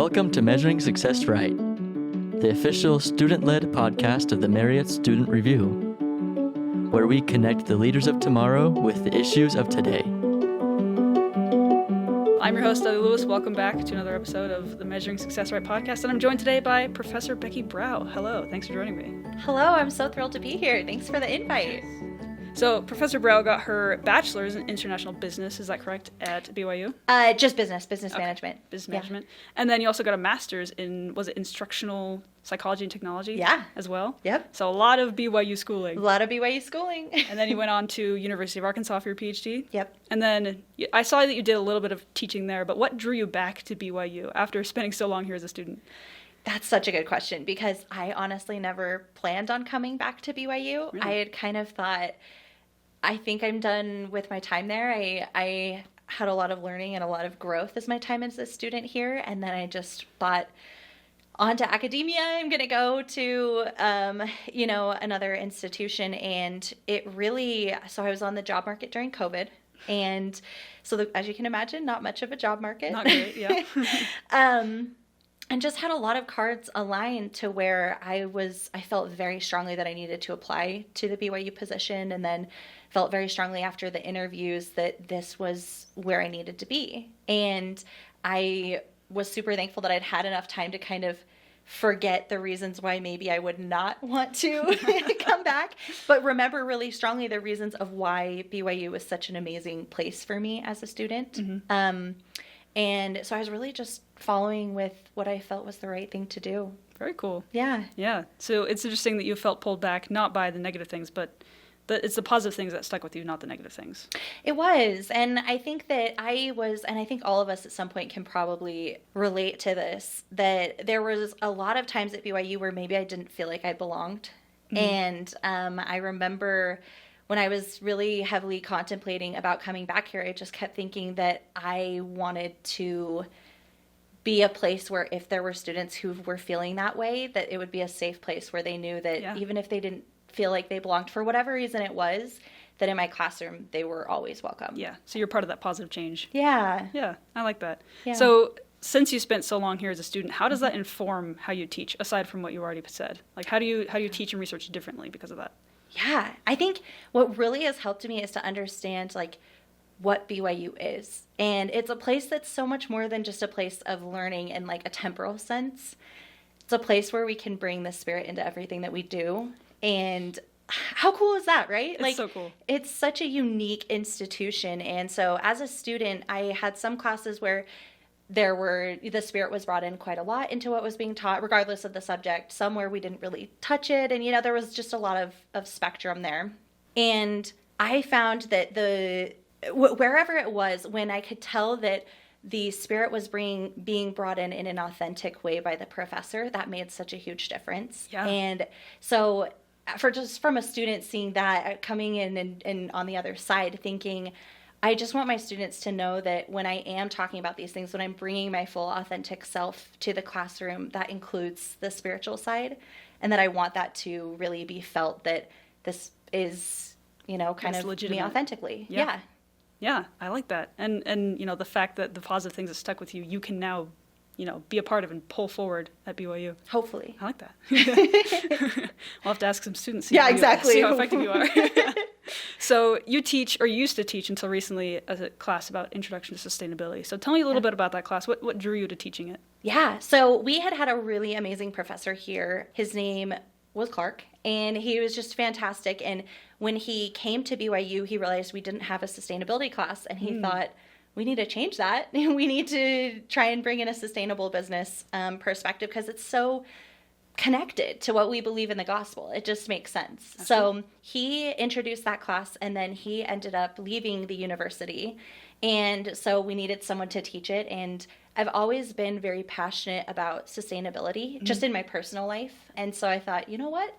Welcome to Measuring Success Right, the official student-led podcast of the Marriott Student Review, where we connect the leaders of tomorrow with the issues of today. I'm your host, Ellie Lewis. Welcome back to another episode of the Measuring Success Right podcast, and I'm joined today by Professor Bekki Brau. Hello, thanks for joining me. Hello, I'm so thrilled to be here. Thanks for the invite. So, Professor Brau got her bachelor's in international business, is that correct, at BYU? Just business Okay. management. Business management. And then you also got a master's in, was it instructional psychology and technology? Yeah. As well? Yep. So a lot of BYU schooling. A lot of BYU schooling. And then you went on to University of Arkansas for your PhD? Yep. And then I saw that you did a little bit of teaching there, but what drew you back to BYU after spending so long here as a student? That's such a good question because I honestly never planned on coming back to BYU. Really? I had kind of thought, I think I'm done with my time there. I had a lot of learning and a lot of growth as my time as a student here. And then I just thought, on to academia. I'm going to go to, another institution. And it really, so I was on the job market during COVID. And so as you can imagine, not much of a job market. Not great, yeah. And just had a lot of cards aligned to where I felt very strongly that I needed to apply to the BYU position, and then felt very strongly after the interviews that this was where I needed to be. And I was super thankful that I'd had enough time to kind of forget the reasons why maybe I would not want to come back, but remember really strongly the reasons of why BYU was such an amazing place for me as a student. Mm-hmm. And so I was really just following with what I felt was the right thing to do. Very cool. Yeah. Yeah. So it's interesting that you felt pulled back, not by the negative things, but it's the positive things that stuck with you, not the negative things. It was. And I think that and I think all of us at some point can probably relate to this, that there was a lot of times at BYU where maybe I didn't feel like I belonged. Mm-hmm. And I remember when I was really heavily contemplating about coming back here, I just kept thinking that I wanted to be a place where if there were students who were feeling that way, that it would be a safe place where they knew that even if they didn't feel like they belonged for whatever reason it was, that in my classroom they were always welcome. Yeah, so you're part of that positive change. Yeah. Yeah, I like that. Yeah. So since you spent so long here as a student, how does that inform how you teach, aside from what you already said? Like how do you teach and research differently because of that? Yeah, I think what really has helped me is to understand like what BYU is. And it's a place that's so much more than just a place of learning in like a temporal sense. It's a place where we can bring the spirit into everything that we do. And how cool is that, right? It's so cool. It's such a unique institution. And so as a student, I had some classes where the spirit was brought in quite a lot into what was being taught, regardless of the subject. Some where we didn't really touch it. And, there was just a lot of spectrum there. And I found that wherever it was, when I could tell that the spirit was being brought in an authentic way by the professor, that made such a huge difference. Yeah. And so from a student seeing that, coming in and on the other side thinking, I just want my students to know that when I am talking about these things, when I'm bringing my full authentic self to the classroom, that includes the spiritual side, and that I want that to really be felt that this is, kind of legitimate. Me authentically. Yeah. Yeah, I like that. And the fact that the positive things that stuck with you, you can now, be a part of and pull forward at BYU. Hopefully. I like that. We'll have to ask some students. See how effective you are. So you teach, or you used to teach until recently, a class about Introduction to Sustainability. So tell me a little bit about that class. What drew you to teaching it? Yeah, so we had a really amazing professor here. His name was Clark, and he was just fantastic. And when he came to BYU, he realized we didn't have a sustainability class, and he thought, we need to change that. We need to try and bring in a sustainable business perspective because it's so connected to what we believe in the gospel. It just makes sense. That's so cool. He introduced that class, and then he ended up leaving the university. And so we needed someone to teach it. And I've always been very passionate about sustainability, just in my personal life. And so I thought, you know what?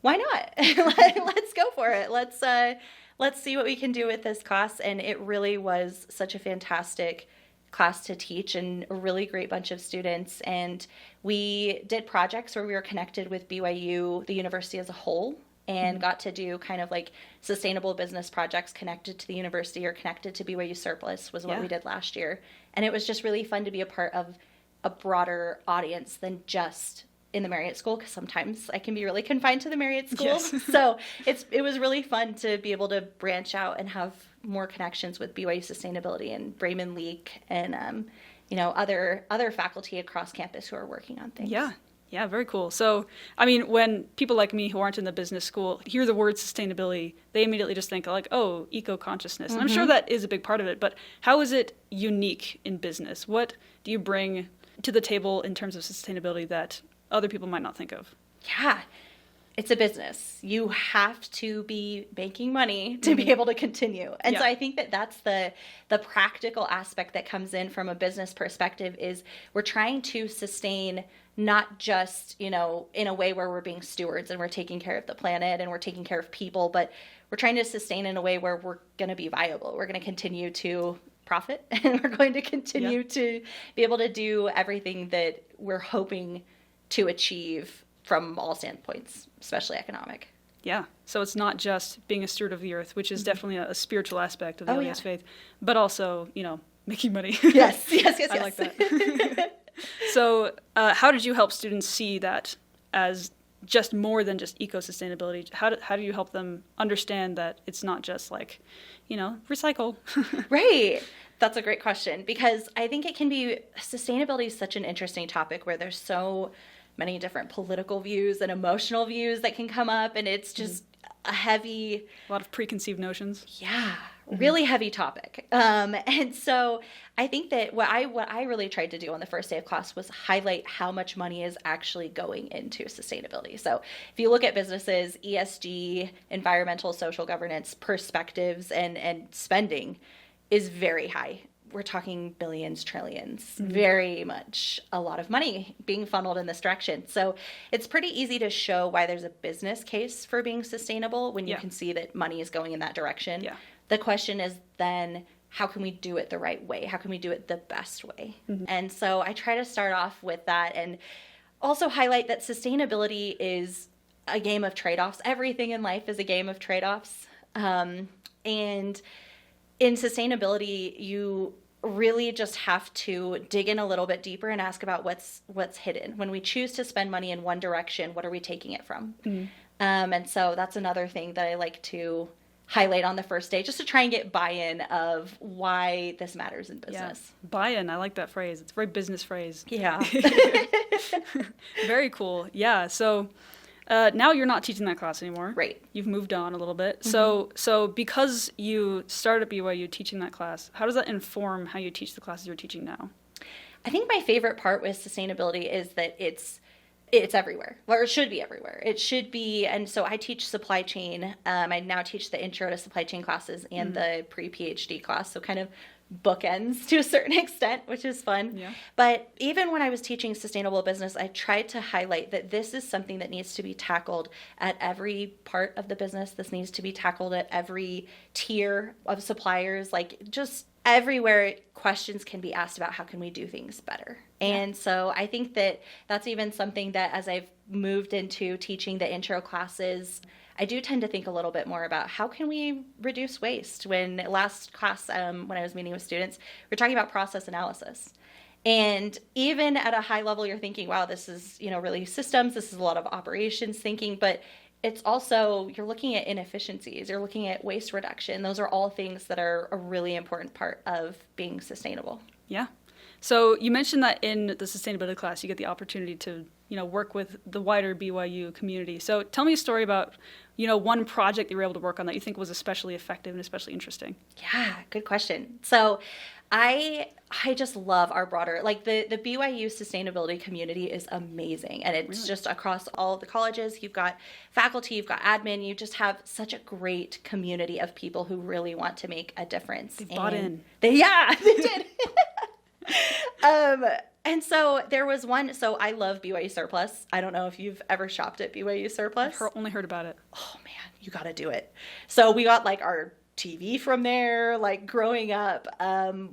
Why not? Let's go for it. Let's see what we can do with this class. And it really was such a fantastic class to teach and a really great bunch of students. And we did projects where we were connected with BYU, the university as a whole, and got to do kind of like sustainable business projects connected to the university or connected to BYU Surplus was what we did last year. And it was just really fun to be a part of a broader audience than just in the Marriott School, because sometimes I can be really confined to the Marriott School. Yes. So it was really fun to be able to branch out and have more connections with BYU Sustainability and Bremen Leak and other faculty across campus who are working on things. Yeah, very cool. So, I mean, when people like me who aren't in the business school hear the word sustainability, they immediately just think like, oh, eco-consciousness. And I'm sure that is a big part of it, but how is it unique in business? What do you bring to the table in terms of sustainability that other people might not think of? Yeah, it's a business. You have to be making money to be able to continue. And so I think that that's the practical aspect that comes in from a business perspective is we're trying to sustain not just, in a way where we're being stewards and we're taking care of the planet and we're taking care of people, but we're trying to sustain in a way where we're going to be viable. We're going to continue to profit and we're going to continue to be able to do everything that we're hoping to achieve from all standpoints, especially economic. Yeah. So it's not just being a steward of the earth, which is definitely a spiritual aspect of the LDS faith, but also, making money. Yes. I like that. So how did you help students see that as just more than just eco-sustainability? How do you help them understand that it's not just like, recycle? Right. That's a great question, because I think sustainability is such an interesting topic where there's so many different political views and emotional views that can come up, and it's just a lot of preconceived notions. Yeah, really heavy topic. And so I think that what I really tried to do on the first day of class was highlight how much money is actually going into sustainability. So if you look at businesses, ESG, environmental, social governance perspectives and spending is very high. We're talking billions, trillions, very much a lot of money being funneled in this direction. So it's pretty easy to show why there's a business case for being sustainable when you can see that money is going in that direction. Yeah. The question is then, how can we do it the right way? How can we do it the best way? And so I try to start off with that and also highlight that sustainability is a game of trade-offs. Everything in life is a game of trade-offs. And in sustainability, you really just have to dig in a little bit deeper and ask about what's hidden. When we choose to spend money in one direction, what are we taking it from? And so that's another thing that I like to highlight on the first day, just to try and get buy-in of why this matters in business. Yeah. Buy-in, I like that phrase. It's a very business phrase. Yeah. Very cool. Yeah, so now you're not teaching that class anymore. Right. You've moved on a little bit. So because you started at BYU teaching that class, how does that inform how you teach the classes you're teaching now? I think my favorite part with sustainability is that it's everywhere, or it should be everywhere. It should be, and so I teach supply chain. I now teach the intro to supply chain classes and the pre-PhD class, so kind of bookends to a certain extent, which is fun. Yeah. But even when I was teaching sustainable business, I tried to highlight that this is something that needs to be tackled at every part of the business. This needs to be tackled at every tier of suppliers, like just everywhere questions can be asked about how can we do things better. And so I think that that's even something that as I've moved into teaching the intro classes, I do tend to think a little bit more about how can we reduce waste. When last class, when I was meeting with students, we're talking about process analysis. And even at a high level, you're thinking, wow, this is, really systems. This is a lot of operations thinking, but it's also, you're looking at inefficiencies. You're looking at waste reduction. Those are all things that are a really important part of being sustainable. Yeah. So you mentioned that in the sustainability class, you get the opportunity to, work with the wider BYU community. So tell me a story about, one project you were able to work on that you think was especially effective and especially interesting. Yeah, good question. So I just love our broader, the BYU sustainability community is amazing. And it's just across all of the colleges. You've got faculty, you've got admin, you just have such a great community of people who really want to make a difference. They bought in. They did. And so there was one, so I love BYU Surplus. I don't know if you've ever shopped at BYU Surplus. I've only heard about it. Oh man, you got to do it. So we got our TV from there. Like growing up,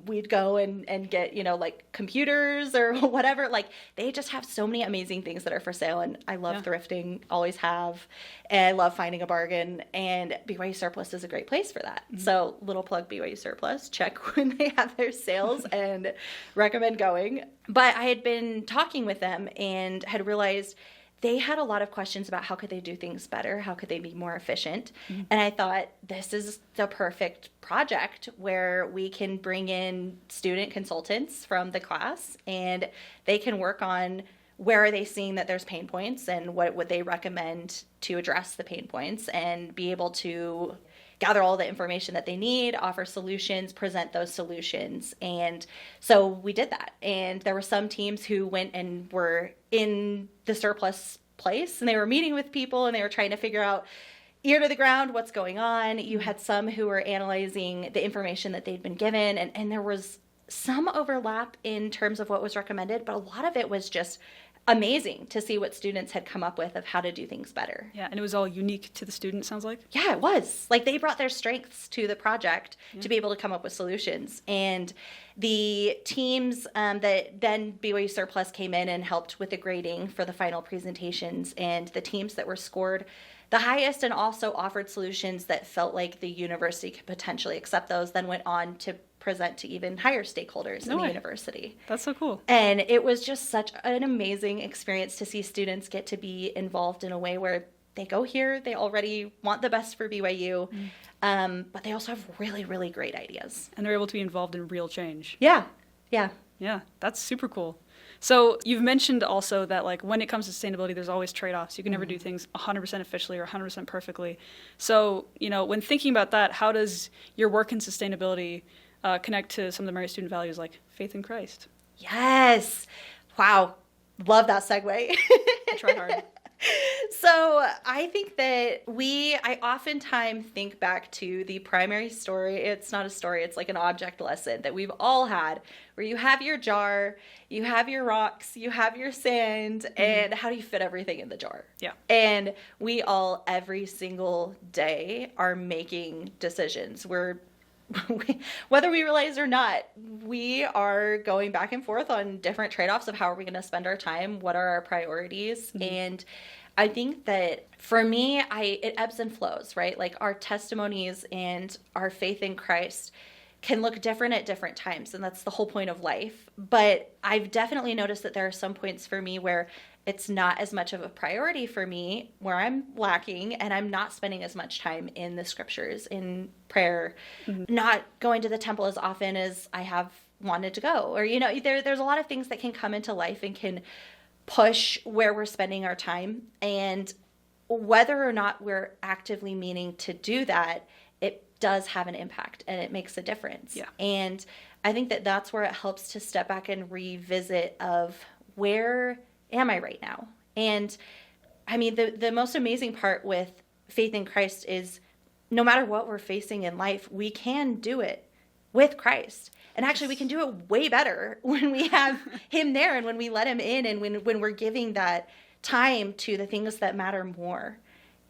we'd go and get, like computers or whatever. Like they just have so many amazing things that are for sale. And I love thrifting, always have. And I love finding a bargain. And BYU Surplus is a great place for that. Mm-hmm. So little plug BYU Surplus, check when they have their sales and recommend going. But I had been talking with them and had realized they had a lot of questions about how could they do things better, how could they be more efficient. Mm-hmm. And I thought this is the perfect project where we can bring in student consultants from the class and they can work on where are they seeing that there's pain points and what would they recommend to address the pain points, and be able to gather all the information that they need, offer solutions, present those solutions. And so we did that. And there were some teams who went and were in the surplus place and they were meeting with people and they were trying to figure out, ear to the ground, what's going on. You had some who were analyzing the information that they'd been given, and there was some overlap in terms of what was recommended, but a lot of it was just amazing to see what students had come up with of how to do things better. Yeah, and it was all unique to the student, sounds like? Yeah, it was. Like they brought their strengths to the project to be able to come up with solutions. And the teams that then BYU Surplus came in and helped with the grading for the final presentations, and the teams that were scored the highest and also offered solutions that felt like the university could potentially accept those, then went on to present to even higher stakeholders in the university. That's so cool. And it was just such an amazing experience to see students get to be involved in a way where they go here, they already want the best for BYU, but they also have really, really great ideas. And they're able to be involved in real change. Yeah. Yeah, that's super cool. So you've mentioned also that like when it comes to sustainability, there's always trade-offs. You can never do things 100% efficiently or 100% perfectly. So, when thinking about that, how does your work in sustainability connect to some of the Marriott student values like faith in Christ? Yes. Wow. Love that segue. I try hard. So I think that I oftentimes think back to the primary story. It's not a story, it's like an object lesson that we've all had, where you have your jar, you have your rocks, you have your sand, and how do you fit everything in the jar? Yeah. And we all, every single day, are making decisions. Whether we realize or not, we are going back and forth on different trade-offs of how are we going to spend our time, what are our priorities, and I think that for me, it ebbs and flows, right? Like our testimonies and our faith in Christ can look different at different times, and that's the whole point of life. But I've definitely noticed that there are some points for me where it's not as much of a priority for me, where I'm lacking and I'm not spending as much time in the scriptures, in prayer, not going to the temple as often as I have wanted to go. Or, there's a lot of things that can come into life and can push where we're spending our time. And whether or not we're actively meaning to do that, it does have an impact and it makes a difference. Yeah. And I think that that's where it helps to step back and revisit of where am I right now? And I mean, the most amazing part with faith in Christ is no matter what we're facing in life, we can do it with Christ. And actually, we can do it way better when we have him there and when we let him in and when we're giving that time to the things that matter more.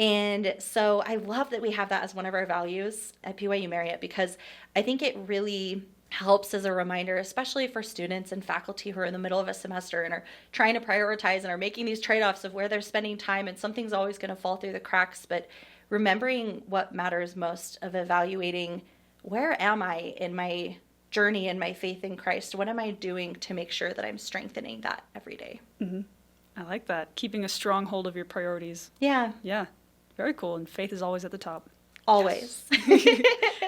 And so I love that we have that as one of our values at BYU Marriott, because I think it really helps as a reminder, especially for students and faculty who are in the middle of a semester and are trying to prioritize and are making these trade-offs of where they're spending time, and something's always going to fall through the cracks. But remembering what matters most, of evaluating where am I in my journey and my faith in Christ? What am I doing to make sure that I'm strengthening that every day? Mm-hmm. I like that. Keeping a strong hold of your priorities. Yeah. Yeah. Very cool. And faith is always at the top. Always. Yes.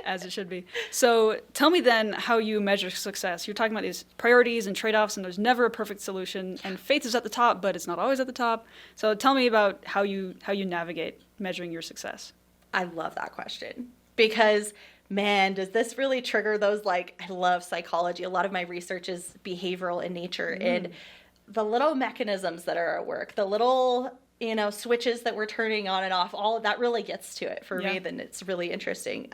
As it should be. So tell me then how you measure success. You're talking about these priorities and trade-offs, and there's never a perfect solution. And faith is at the top, but it's not always at the top. So tell me about how you navigate measuring your success. I love that question, because man, does this really trigger those, I love psychology. A lot of my research is behavioral in nature, and the little mechanisms that are at work, the little, switches that we're turning on and off, all of that really gets to it for me. Then it's really interesting.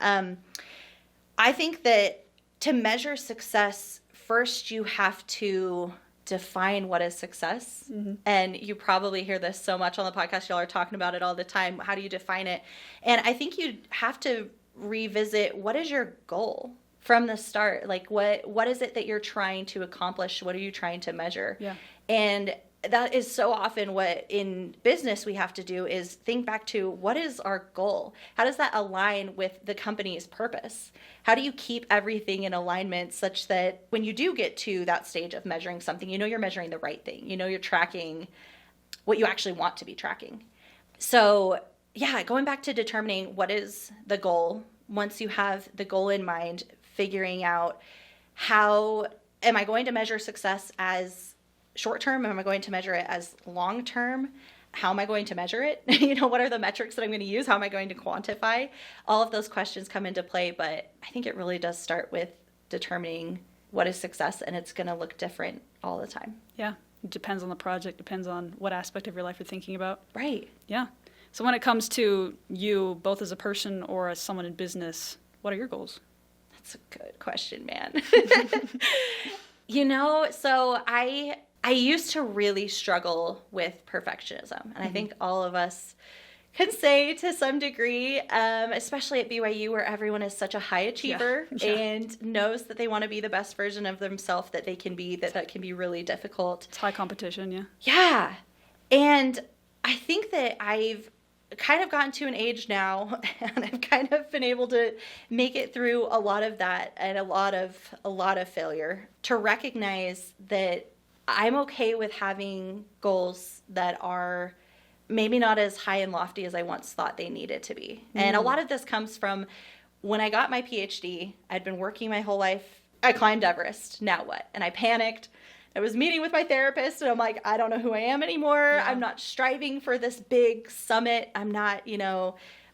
I think that to measure success, first you have to define what is success. And you probably hear this so much on the podcast. Y'all are talking about it all the time. How do you define it? And I think you have to revisit, what is your goal from the start? Like, what is it that you're trying to accomplish? What are you trying to measure? Yeah. And that is so often what in business we have to do is think back to, what is our goal? How does that align with the company's purpose? How do you keep everything in alignment such that when you do get to that stage of measuring something, you know you're measuring the right thing. You know you're tracking what you actually want to be tracking. So yeah, going back to determining what is the goal. Once you have the goal in mind, figuring out, how am I going to measure success as short term? Am I going to measure it as long term? How am I going to measure it? What are the metrics that I'm going to use? How am I going to quantify? All of those questions come into play, but I think it really does start with determining what is success, and it's going to look different all the time. Yeah. It depends on the project, depends on what aspect of your life you're thinking about. Right. Yeah. So when it comes to you, both as a person or as someone in business, what are your goals? That's a good question, man. So I used to really struggle with perfectionism. And I think all of us can say to some degree, especially at BYU where everyone is such a high achiever and knows that they want to be the best version of themselves that they can be, that can be really difficult. It's high competition, yeah. Yeah. And I think that I've kind of gotten to an age now and I've kind of been able to make it through a lot of that and a lot of failure to recognize that I'm okay with having goals that are maybe not as high and lofty as I once thought they needed to be. And a lot of this comes from when I got my PhD. I'd been working my whole life. I climbed Everest. Now what? And I panicked. I was meeting with my therapist and I'm like, I don't know who I am anymore. Yeah. I'm not striving for this big summit. I'm not,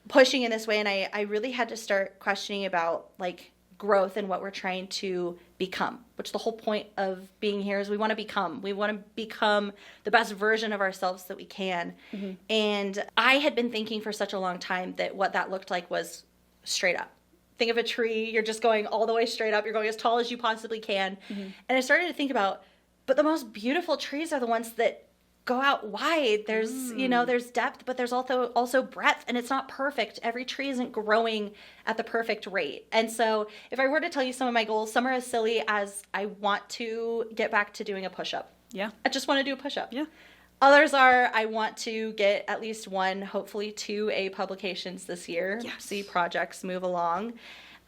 pushing in this way. And I really had to start questioning about like growth and what we're trying to become, which the whole point of being here is we want to become the best version of ourselves that we can. Mm-hmm. And I had been thinking for such a long time that what that looked like was straight up. Think of a tree, you're just going all the way straight up, you're going as tall as you possibly can. Mm-hmm. And I started to think about, but the most beautiful trees are the ones that go out wide. There's, there's depth, but there's also breadth, and it's not perfect. Every tree isn't growing at the perfect rate. And so if I were to tell you some of my goals, some are as silly as I want to get back to doing a push-up. Yeah. I just want to do a push-up. Yeah. Others are, I want to get at least 1, hopefully 2 A publications this year. Yes. See projects move along.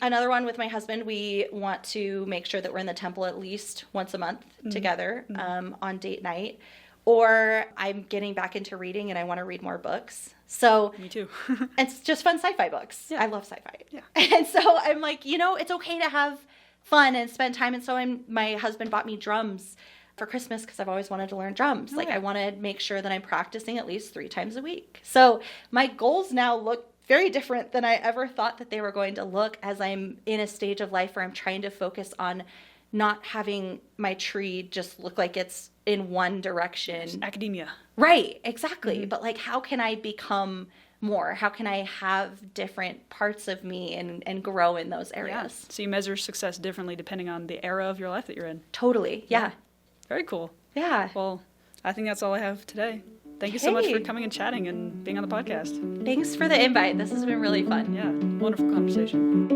Another one with my husband, we want to make sure that we're in the temple at least once a month together on date night. Or I'm getting back into reading and I want to read more books. So me too. It's just fun sci-fi books. Yeah. I love sci-fi. Yeah. And so I'm like, it's okay to have fun and spend time. And so my husband bought me drums for Christmas because I've always wanted to learn drums. Oh, I want to make sure that I'm practicing at least 3 times a week. So my goals now look very different than I ever thought that they were going to look, as I'm in a stage of life where I'm trying to focus on not having my tree just look like it's in one direction. Just academia. Right, exactly. Mm-hmm. But how can I become more? How can I have different parts of me and grow in those areas? Yeah. So you measure success differently depending on the era of your life that you're in. Totally, yeah. Very cool. Yeah. Well, I think that's all I have today. Thank you so much for coming and chatting and being on the podcast. Thanks for the invite. This has been really fun. Yeah, wonderful conversation.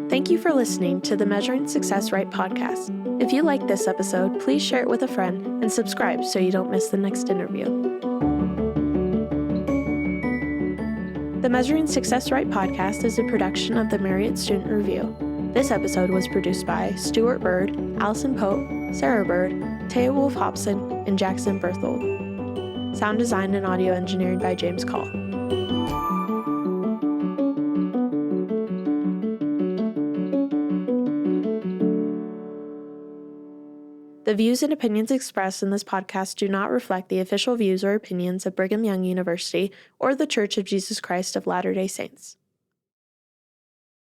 Thank you for listening to the Measuring Success Right podcast. If you like this episode, please share it with a friend and subscribe so you don't miss the next interview. The Measuring Success Right podcast is a production of the Marriott Student Review. This episode was produced by Stuart Bird, Allison Pope, Sarah Bird, Taya Wolf Hobson, and Jackson Berthold. Sound design and audio engineering by James Call. The views and opinions expressed in this podcast do not reflect the official views or opinions of Brigham Young University or the Church of Jesus Christ of Latter-day Saints.